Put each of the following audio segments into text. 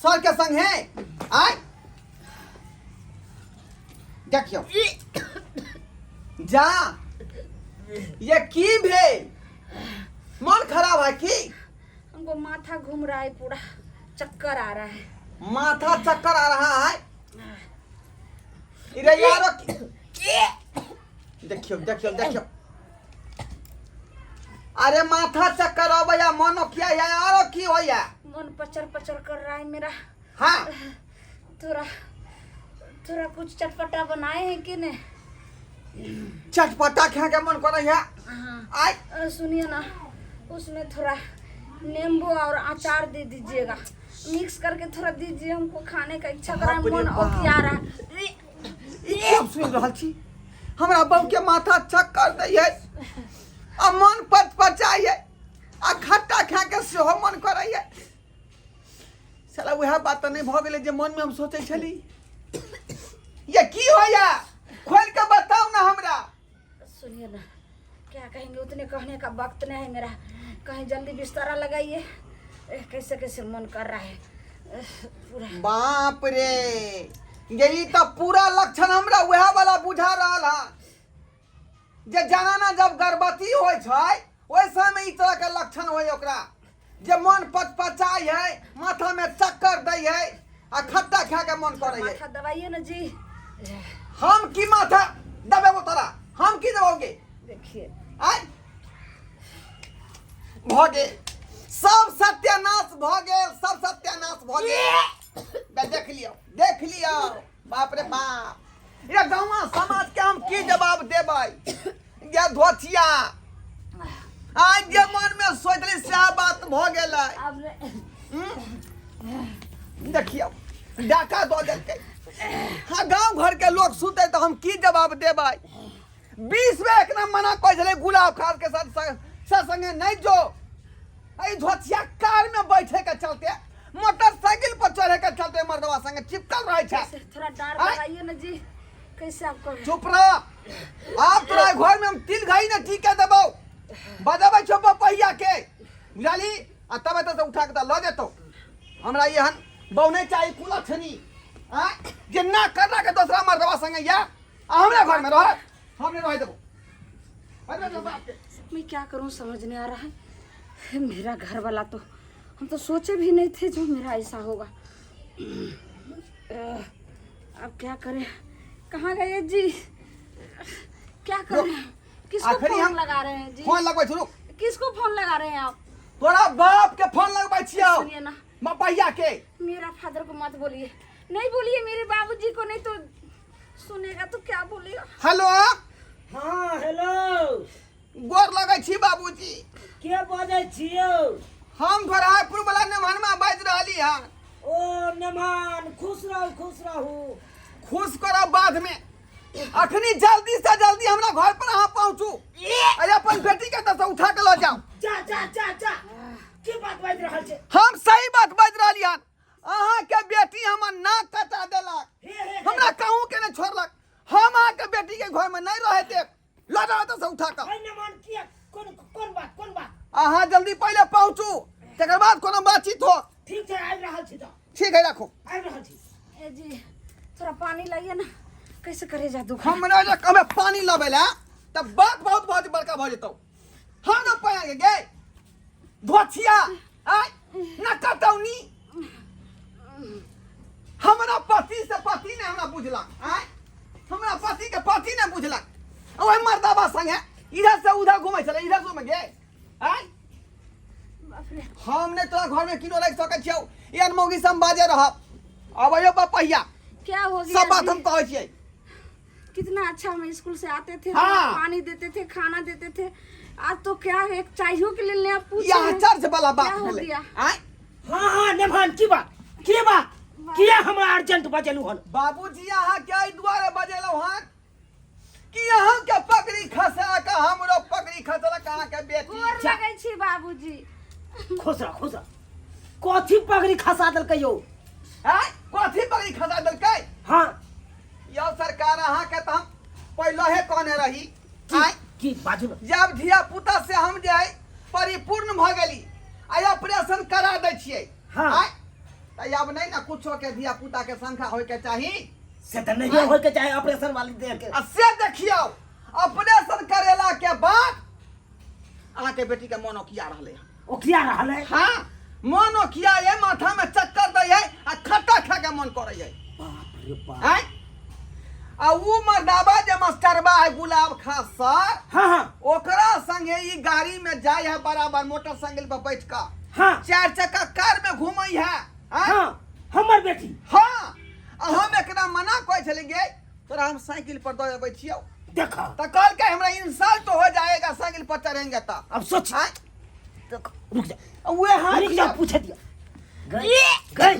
Sir के संग है आय देखियो जा ये की भे मन खराब है की हमको माथा घूम रहा है, पूरा चक्कर आ रहा है। माथा चक्कर आ रहा है इधर यारो देखियो देखियो देखियो अरे माथा चक्कर हो भैया मनो क्या है यारो की हो या मन पचर पचर कर रहा है मेरा। हाँ थोड़ा थोड़ा कुछ चटपटा बनाए हैं कि नहीं? चटपटा खा के मन कर रहा है। हाँ सुनिए ना, उसमें थोड़ा नींबू और अचार दे दीजिएगा, मिक्स करके थोड़ा दीजिए, हमको खाने का इच्छा कर रहा है, मन ओकिया रहा है। अब सुन रहल छी हमरा बहू के माथा चक्कर दै है आ मन पचपचाई है आ खट्टा खा के सेहो मन करे है। साला वह बात नहीं भ गेलै जे मन में हम सोचे छली। ये की होया खोल के बताओ ना हमरा। सुनिए ना, क्या कहेंगे, उतने कहने का वक्त नहीं है मेरा, कहीं जल्दी बिस्तारा लगाइए। कैसे कैसे मन कर रहा है पूरा। बाप रे यही तो पूरा लक्षण हमरा वह वाला बुझा रहा है जे जनाना जब गर्भवती होय छै ओइ समय ई तरह के लक्षण होय ओकरा जे मन पचपचाई है, माथा में चक्कर दै है आ खट्टा खा के मन करे है। माथा दबाइए ना जी। हम की माथा दबेबो तोरा, हम की दबोगे? देखिए आय भगे सब सत्यानाश भ गेल, सब सत्यानाश भ गेल। देख लियो बाप रे बाप। ये गाँव समाज के हम की जवाब देबै? ये धोतिया आज जे मन में सोचली से बात भ गेलै। देखियो डाका दो देलकै। हाँ गाँव घर के लोग सुते तो हम की जवाब देबै? 20 में एक ना मना कोई चले गुलाब खास के साथ संगे नहीं जो आई धोतिया कार में बैठे के चलते, मोटरसाइकिल पर चढ़े के चलते मर्दवा संगे चिपकल रहे छै। थोड़ा डर लगाइए ना जी। कैसे आपको? चुप रह। आप तोरा घर में हम तिल घाई न ठीक देबो, बजाबै छो पहिया के बुझाली आ तब एत से उठा के ल जेतो। हमरा एहन बहु नहीं चाहिए कुला छनी आ जे ना करना के दूसरा मर्दवा संगे या हमरा घर में रह, हम नहीं रह देबो। मैं क्या करूं समझ नहीं आ रहा है। मेरा घर वाला तो हम तो सोचे भी नहीं थे जो मेरा ऐसा होगा। अब क्या करें, कहाँ गए जी? क्या करें, किसको फोन लगा रहे हैं जी? फोन लगबै छी रुक। किसको फोन लगा रहे हैं आप? तोरा बाप के फोन लगबै छियो। सुनिए ना, मपैया के। मेरा फादर को मत बोलिए, नहीं बोलिए, मेरे बाबूजी को, नहीं तो सुनेगा तो क्या बोलेगा। हेलो हाँ हेलो, गोर लगै छी बाबूजी। के बजै छियौ? हम भरापुर वाला नेमान में बाज रहली हन। ओ नेमान, खुश रहू। खुश करब बाद में, अखनी जल्दी से जल्दी हमरा घर पर अहाँ पहुँचू। अरे अपन बेटी के दस उठा के ल जाओ। जा की बात बाज रहल छै? हम सही बात बाज रहली हन। अहाँ के बेटी हमर नाक कटा देलक, हमरा कहूँ के नहीं छोड़लक। हम अहाँ के बेटी के घर में नहीं रहे देख, ल जाओ दस उठा के। ए नेमान, किया कोन बात? अहाँ जल्दी पहले पहुँचू, तकर बाद कोनो बातचीत हो। ठीक छै, आबि रहल छी। ठीक है रखो। आबि रहल छी। ए जी थोड़ा पानी लाइए ना, कैसे करे जा दुख। हमरा जे कबे पानी लबे ला तब बात बहुत बड़का भ जेतौ। हम न पाएंगे गे धोतिया आय न कतौनी। हमरा पति से पति ने हमरा बुझलक आय, हमरा पति के पति ने बुझलक। ओए मर्दाबा संगे इधर से उधर घुमै छले, इधर से में गे आय। हम ने तोरा घर में किनो लाग सकै छियौ, एहन मौगी सम बाजे रहब। अबयो पहिया क्या हो गया? सब बात हम कहै छियै। कितना अच्छा हम स्कूल से आते थे, हाँ। पानी देते थे, खाना देते थे। आज तो क्या है, एक चाहिए के लिए आप पूछ यहाँ चर्च वाला बात हो भेलै गया? आय हाँ नेमान, की बात किया हमरा अर्जेंट बजेलू हन? बाबूजी अहाँ के एहि दुआरे बजेलौ हन कि अहाँ के पकड़ी खसा के हमरो पकड़ी खसलक अहाँ के बेटी। गोर लगै छी बाबूजी। खुश रह। कथी पगड़ी खसा देलकै यौ? आय कथी पकड़ी खसा देलकै? हाँ यौ सरकार अहाँ के त हम पहिलहे कहने रही आय की बाजू। जब धिया पुता से हम जे है परिपूर्ण भ गेली, आय ऑपरेशन करा दै छियै। हाँ। आय त अब नहीं ना कुछो के धिया पुता के संख्या होय के चाही से त नहीं होय के चाहे ऑपरेशन वाली देख के आ से देखियो ऑपरेशन करेला के बाद अहाँ के बेटी के मोनो किया रहले ओखिया रहल है। हां मोनो किया है माथा में चक्कर दे है आ खट्टा खा के मन करे है बाप रे बाप। हैं आ उ मर्दाबा जे मास्टरबा है गुलाब खास सर हां हां ओकरा संगे ई गाड़ी में जाय है बराबर मोटरसाइकिल पर बैठ का हां 4 चक्का कार में घूमई है हां हमर बेटी हाँ हम एकरा मना कह चले गे तोरा हम साइकिल पर दे बैठियो देखा तो कल के हमरा इंसल्ट तो हो जाएगा साइकिल पर चढ़ेंगे तो अब सोच हैं? देखो रुक जा वे हाथ रुक जा पूछ दिया गई गई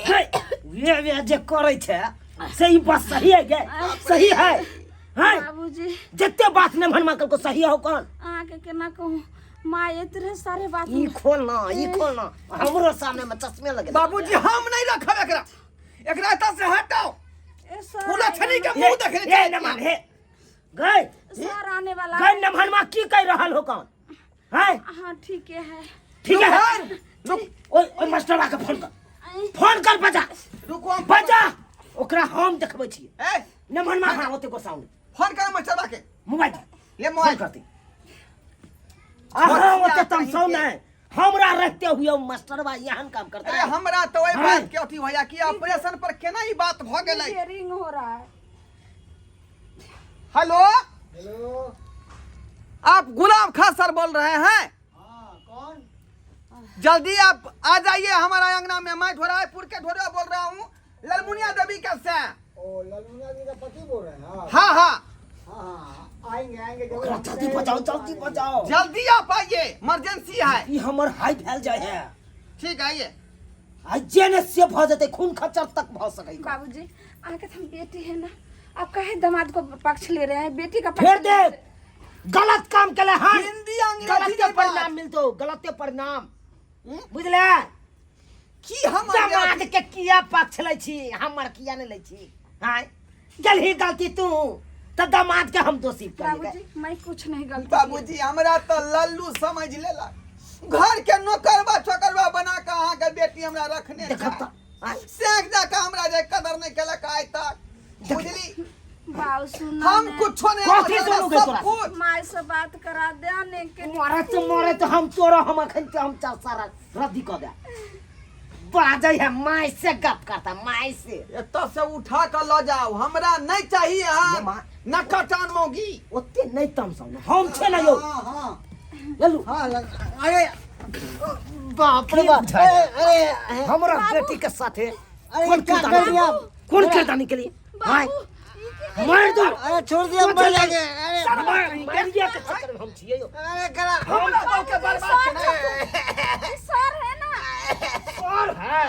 गई ये जे करे छे सही बात सही है गे सही है हैं बाबूजी जत्ते बात ने भनमा को सही हो कौन आके केना कहूँ माँ इतने सारे बात ई खोलना हमरो सामने में चश्मे लगे बाबूजी हम नहीं रखब एकरा एकरा एतऽ से हटाओ ए सर पूरा छनी के मुंह देखे ए न मान हे गई सर आने वाला गई न भनमा की कह रहल हो कौन हैं हाँ ठीक है ठीक है रुक ओए मास्टर के फोन कर बजा रुको हम बजा ओकरा हम देखबै छी ए न भनमा हां ओते को साउंड फोन कर मचरबा के मोबाइल ले मोबाइल मोबाइल करती हाँ ओते तुम सौ नहीं हमरा रहते हुए मास्टरबा यहन काम करता अरे है हमरा तो ओई बात के अथी भैया कि ऑपरेशन पर केना ई बात भ गेलै रिंग हो रहा है हेलो हेलो। आप गुलाब खान सर बोल रहे हैं हाँ कौन? जल्दी आप आ जाइए हमारा अंगना में मैं ढोरापुर के ढोरा बोल रहा हूँ ललमुनिया देवी के से ओ ललमुनिया जी का पति बोल रहे हैं आप? हाँ हाँ हाँ हाँ आएंगे आएंगे ओकरा जरूर। जल्दी बचाओ जल्दी आप आइए इमरजेंसी है ई हमर हाई फैल जाए है ठीक है आइए आ जेने से भ जते खून खच्चर तक भ सकै बाबूजी आके हम बेटी है ना आप काहे दामाद को पक्ष ले रहे हैं बेटी का फिर पक्ष ले रहे देख गलत काम केले हन हिंदी अंग्रेजी गलते के परिणाम परिणाम मिलतो गलते परिणाम बुझले की हम दामाद के किया पक्ष लै छी हमर किया नै लै छी हाय गलही गलती तू त दामाद के हम दोषी कर बाबूजी मैं कुछ नहीं गलती बाबूजी हमरा तो लल्लू समझ लेला घर के नौकरबा छोकरबा बना के अहाँ के बेटी हमरा रखने देखब त सेक जाके हमरा जे कदर नहीं केलक आइ तक बुझली बाबू सुना हम कुछ नहीं कथी बोलले, सुनोगे सब तोरा? कुछ माय से बात करा दे आने के मरे तो हम तोरा हम अखन के हम सारा रद्दी कर दे बाजै है माय से गप करता माय से एतऽ से उठा के ल जाओ हमरा नहीं चाहिए ये हम माँ- नकटान मोगी ओते नहीं तम सब हम छे ना यो हाँ हाँ लल्लू हाँ अरे बाप रे बाप अरे हमरा बेटी के साथे अरे कौन क्या किरदानी कर दिया? कौन किरदानी के लिए हाय बाबू मार दो अरे छोड़ दिया छोड़ बोल दिया। लगे अरे सर मारिया के चक्कर में हम छिए यो अरे करा हमरा गाँव के बर्बाद केना सर है ना और है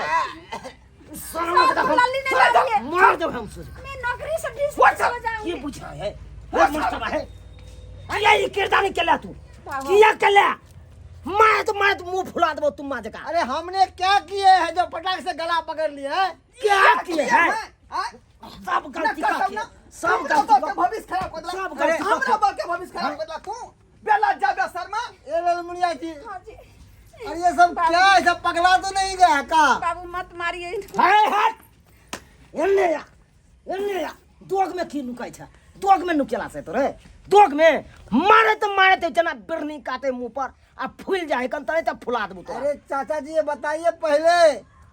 सर सर को लल्ली नहीं डालिए मार दो हम से मैं नौकरी से डिस्मिस हो ये जाऊंगी पूछ रहा है वो मास्टर है अरे ये किरदानी के ला तू बाबू। किया के ला मैं तो मुंह फुला देबो तुम मां जका अरे हमने क्या किए है जो पटाख से गला पकड़ लिया है? क्या किए है हाँ? सब गलती का किए सब हमरा गलती के भविष्य खराब कर सब दिला गलती हमरा बा के भविष्य खराब कर दिला तू बेला जाबे शर्मा ये ललमुनिया जी हाँ जी अरे ये सब क्या है सब पगला तो नहीं गया है का? बाबू मत मारिए इनको है हट एन्ने या दोग में की नुकाई छ दोग में नुकेला से तो रे दोग में मारे तो जना बिरनी काटे मुंह पर अब फूल जाए कन तने तब फुला देबो तो अरे चाचा जी ये बताइए पहले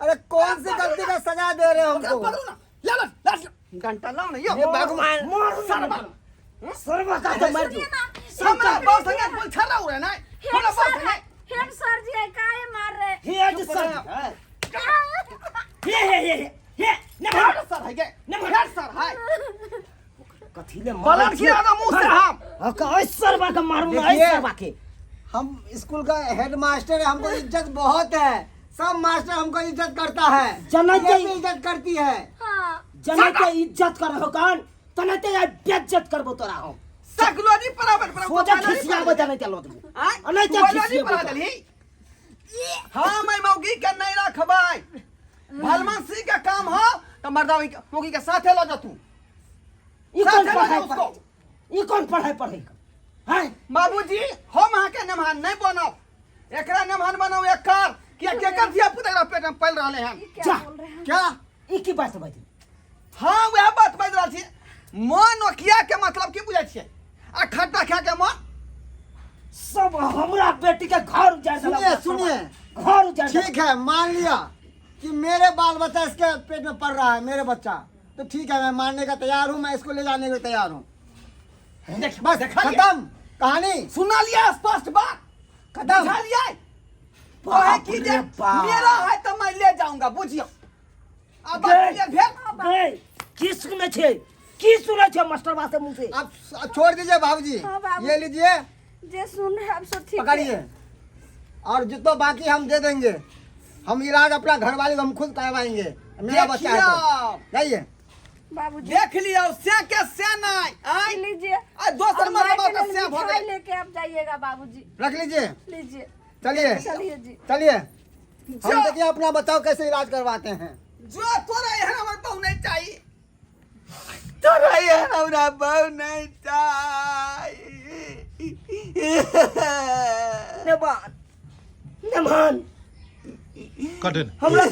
अरे कौन सी गलती का सजा दे रहे हो हमको? पकड़ो ना ले घंटा लाओ ना यो भगवान मार सरवा सरवा का तो मार दो हमरा बहुत संगे बोल छरा हो रहा है ना हमरा बहुत संगे हेड सर जी है काहे मार रहे हे आज सर हे ने हेड सर है के हेड सर है कथी ले बलट खिला दो मुंह से हम का सरवा का मारू ना देखिए। सरवा के हम स्कूल का हेड मास्टर है, हमको इज्जत बहुत है। सब मास्टर हमको इज्जत करता है, जना ये के भी इज्जत करती है। हाँ जना के इज्जत कर हो कान तने ते बेइज्जत करबो तोरा हम साइकोलॉजी पढ़ाबे सोजा खिसिया बता नहीं चलो तू नहीं तो साइकोलॉजी खिसिया पढ़ा बता दली हां मैं मौगी के नहीं रखबाई भलमानसी का काम हो तो मर्दावी मौगी के साथे लो जा तू ई कौन साथे लो जा उसको पढ़ाई ई कौन पढ़ाई हैं बाबूजी हम अहाँ के नमहान नहीं बनब एकरा नमहान बनाओ एकर क्या क्या कर दिया पुतरा पेट में पल रहे हैं ये क्या जा। बोल रहे हैं? क्या ई की बात बात हाँ वह बात बाज रहा छे मन नोकिया के मतलब की बुझे छे आ खट्टा खा के मन सब हमरा बेटी के घर उजाड़ सुनिए देलक। सुनिए घर उजाड़ देलक। ठीक है मान लिया कि मेरे बाल बच्चा इसके पेट में पड़ रहा है मेरे बच्चा तो ठीक है मैं मानने का तैयार हूँ मैं इसको ले जाने को तैयार हूँ बस खत्म कहानी सुना लिया स्पष्ट बात खत्म बुझा लिया बाप ओए की जे रे बाप। मेरा है तो मैं ले जाऊंगा बुझियो अब बात गए। क्लियर भेल गए। की सुने छे की सुने छे मास्टर बा से मुंह से अब छोड़ दीजिए बाबूजी हाँ, बाबू। ये लीजिए जे सुन रहे हैं, अब सो ठीक है। पकड़िए और जितना बाकी हम दे देंगे हम इलाज अपना घर वाले को हम खुद करवाएंगे मेरा बच्चा है तो जाइए बाबूजी देख लियो से के से नहीं आई लीजिए आ दोसर और मरवा माँ के का लिए से मिठाई भगे लेके आप जाइएगा बाबूजी रख लीजिए लीजिए चलिए चलिए जी चलिए जो- हम देखिए अपना बताओ कैसे इलाज करवाते हैं जो तोरा यहाँ हमर बहु नहीं चाहिए तोरा यहाँ हमरा बहु नहीं चाहिए नेमान नेमान कठिन हमरा